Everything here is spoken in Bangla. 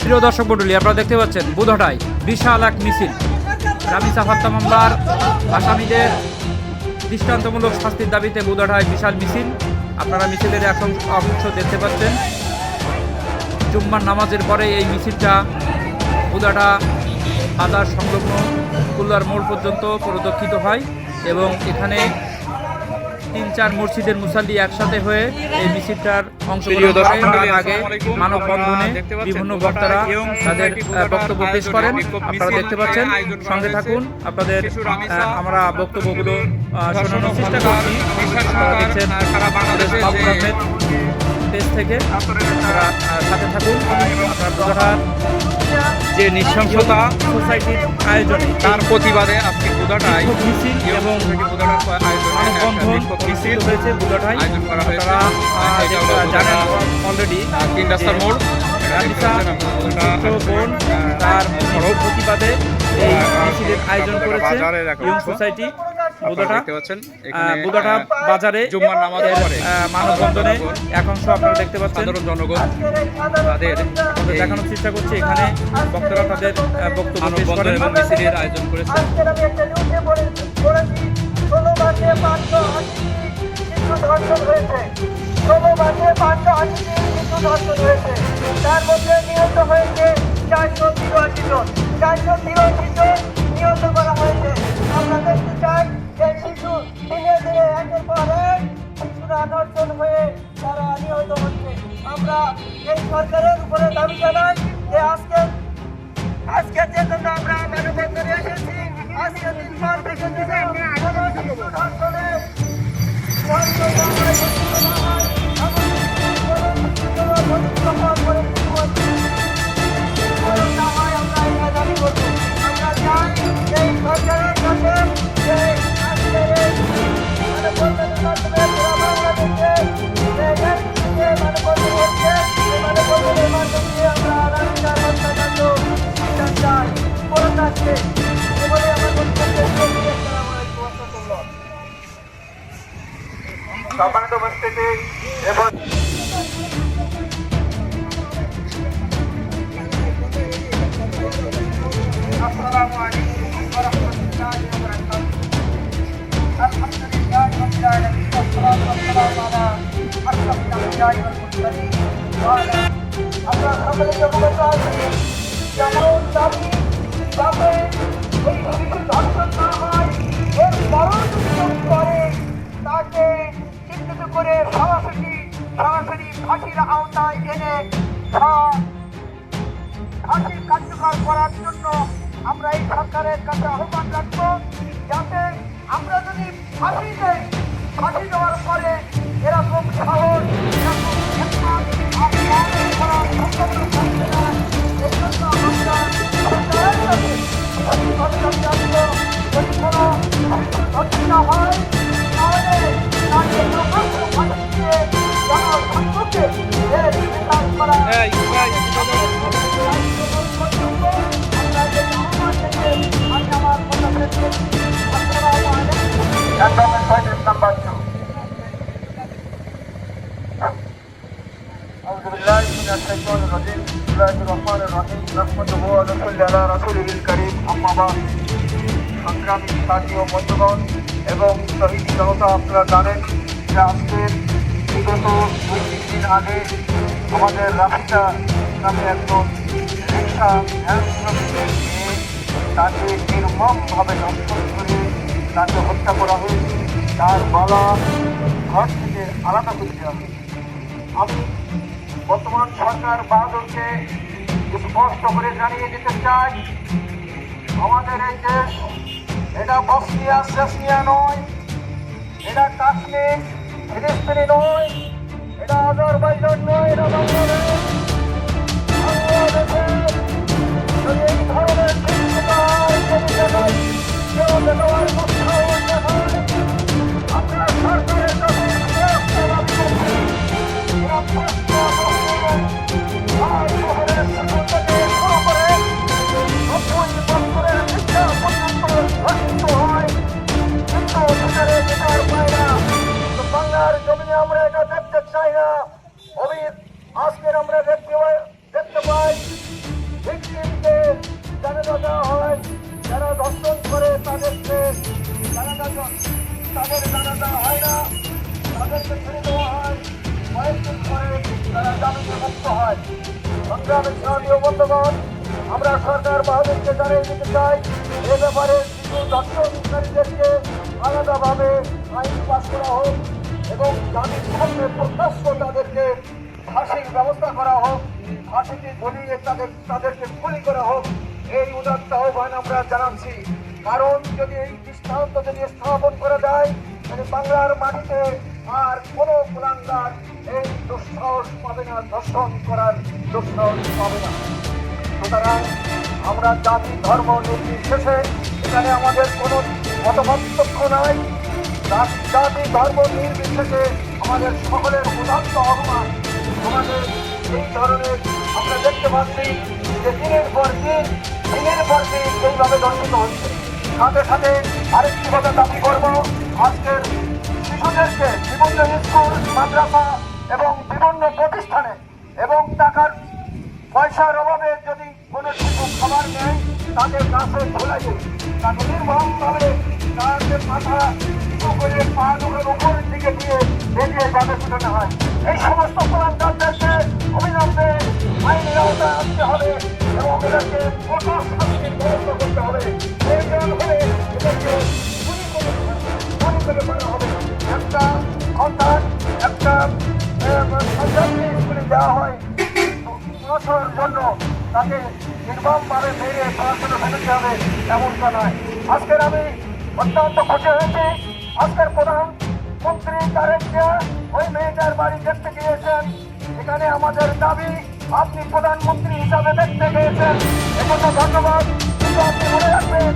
প্রিয় দর্শক মণ্ডলী, আপনারা দেখতে পাচ্ছেন বুধহাটায় বিশাল এক মিছিল। রামিসা হত্যা মামলার আসামিদের দৃষ্টান্তমূলক শাস্তির দাবিতে বুধহাটায় বিশাল মিছিল। আপনারা মিছিলের এক অংশ দেখতে পাচ্ছেন। জুম্মার নামাজের পরে এই মিছিলটা বুধহাটা বাজার সংলগ্ন কুল্লার মোড় পর্যন্ত প্রদক্ষিত হয় এবং এখানে ৩-৪ মসজিদের মুসাল্লি একসাথে হয়ে এই মিছিলটার অংশগ্রহণ করে। তার আগে মানববন্ধনে বিভিন্ন বক্তারা তাদের বক্তব্য পেশ করেন। আপনারা দেখতে পাচ্ছেন, সঙ্গে থাকুন, আপনাদের আমরা বক্তব্যগুলো শোনানোর চেষ্টা করছি। আপনারা দেখছেন পেজ থেকে, আপনারা সাথে থাকুন। আপনার বুধহাটার যে নৃশংসতা সোসাইটির আয়োজনে তার প্রতিবাদে আজকে বুধহাটায় মিছিল এবং মিছিল হয়েছে বুধহাটায়। আপনারা জানেন অলরেডি 3 রাস্তার মোড় রামিসা বোন তার প্রতিবাদে এই মিছিলের আয়োজন করেছে ইয়ং সোসাইটি বুধহাটা বাজারে জুম্মার নামাজের পরে মানববন্ধনে এক অংশ আপনারা দেখতে পাচ্ছেন। সাধারণ জনগণ তাদের দেখানোর চেষ্টা করছে। এখানে বক্তারা তাদের বক্তব্য পেশ মানববন্ধন করেন এবং মিছিলের আয়োজন করেছে। তার মধ্যে নিহত হয়েছে 483 জন। 483 জন নিহত করা হয়েছে। আমরা দেখতে চাই যে শিশু দিনে দিনে একের পর এক শিশুরা ধর্ষণ হয়ে তারা নিহত হচ্ছে। আমরা এই সরকারের উপরে দাবি জানাই যে আজকে যে জন্য আমরা মানববন্ধনে এসেছি, আজকে দিন পর থেকে শিশু ধর্ষণে সম্মানিত উপস্থিতি এবং আসসালামু আলাইকুম ওয়া রাহমাতুল্লাহি ওয়া বারাকাতুহু। আলহামদুলিল্লাহি রাব্বিল আলামিন ওয়াসসালাতু ওয়াসসালামু আলা আশরাফিল আমবিয়াই ওয়াল মুরসালিন ওয়া আলা আমরা সকলে অবগত আছি যেমন দাবি যাতে এই শিশু ধর্ষণ না হয়, এর বড় করে তাকে চিহ্নিত করে সরাসরি ফাঁসির আওতায় এনে ফাঁসি কার্যকর করার জন্য আমরা এই সরকারের কাছে আহ্বান রাখবো, যাতে আমরা যদি ফাঁসি দেই, ফাঁসি দেওয়ার পরে এরকম সাহস হয় সংগ্রামী সাথী ও বন্ধুগণ এবং শহীদ জনতা, আপনারা জানেন যে আজকের বিগত 2-3 দিন আগে আমাদের রাফিসা নামে একজন রিক্সা ভ্যান শ্রমিকের নিয়ে তাকে নির্মমভাবে ধর্ষণ করে তাকে হত্যা করা হয়েছে। তার গলা ঘর থেকে আলাদা করে দেওয়া হয়েছে। আমি বর্তমান সরকার বাহাদুরকে স্পষ্ট করে জানিয়ে দিতে চাই, আমাদের এই দেশ এটা বসনিয়া সেসনিয়া নয়, এটা কাশ্মীর ফিলিস্তিনি নয়, এটা আজারবাইজান নয়, এটা বাংলাদেশ। বাংলাদেশে যদি এই ধরনের আপনার সরকারের কাছে বাংলার জমিনে আমরা এটা দেখতে চাই না। আজকের আমরা দেখতে পাই সংগ্রামী সাথীয় বন্ধুগণ, আমরা সরকার বাহাদুরকে জানিয়ে দিতে চাই এ ব্যাপারে শিশু জাতীয় অধিকারীদেরকে আলাদাভাবে আইন পাশ করা হোক এবং জাতির সামনে প্রকাশ্য তাদেরকে ফাঁসির ব্যবস্থা করা হোক, ফাঁসিতে ঝুলিয়ে তাদেরকে গুলি করা হোক। এই উদাত্ত আহ্বান আমরা জানাচ্ছি। কারণ যদি এই দৃষ্টান্ত যদি স্থাপন করা যায় তাহলে বাংলার মাটিতে আর কোনো কুলাঙ্গার এই দুঃসাহস পাবে না, ধর্ষণ করার দুঃসাহস পাবে না। সুতরাং আমরা জাতি ধর্ম নির্বিশেষে এখানে আমাদের কোনো মতপার্থক্য নাই। জাতি ধর্ম নির্বিশেষে আমাদের সকলের উদাত্ত আহ্বান। আমাদের এই ধরনের আমরা দেখতে পাচ্ছি যে দিনের পর দিন এইভাবে দর্শিত হচ্ছে। সাথে সাথে আরেকটি কথা দাবি করবো, আজকের শিশুদেরকে বিভিন্ন স্কুল মাদ্রাসা এবং বিভিন্ন প্রতিষ্ঠানে এবং টাকার পয়সার অভাবে যদি কোনো শিশু খাবার নেয় তাদের গাছে ঝোলাইয়ে তাকে নির্মমভাবে তাদের মাথা করে পা দুটোর উপরের দিকে দিয়ে বেরিয়ে গাছে ছুটানো হয়। এই সমস্ত কুলাঙ্গারদেরকে অবিলম্বে আইনের আওতায় আনতে হবে এবং এদেরকে কঠোর শাস্তির ব্যবস্থা করতে হবে। প্রয়োজন হলে এদেরকে গুলি করে মারা হবে। একটা সন্তান একটা সন্তানকে স্কুলে দেওয়া হয় বছরের জন্য, তাকে নির্মমভাবে মেরে পড়াশোনা ফেলতে হবে এমনটা নয়। আজকের আমি অত্যন্ত খুশি হয়েছি। আজকের প্রধানমন্ত্রী তারেক জিয়া ওই মেয়েটার বাড়ি দেখতে গিয়েছেন। এখানে আমাদের দাবি আপনি প্রধানমন্ত্রী হিসাবে দেখতে গিয়েছেন, এজন্য ধন্যবাদ। কিন্তু আপনি মনে রাখবেন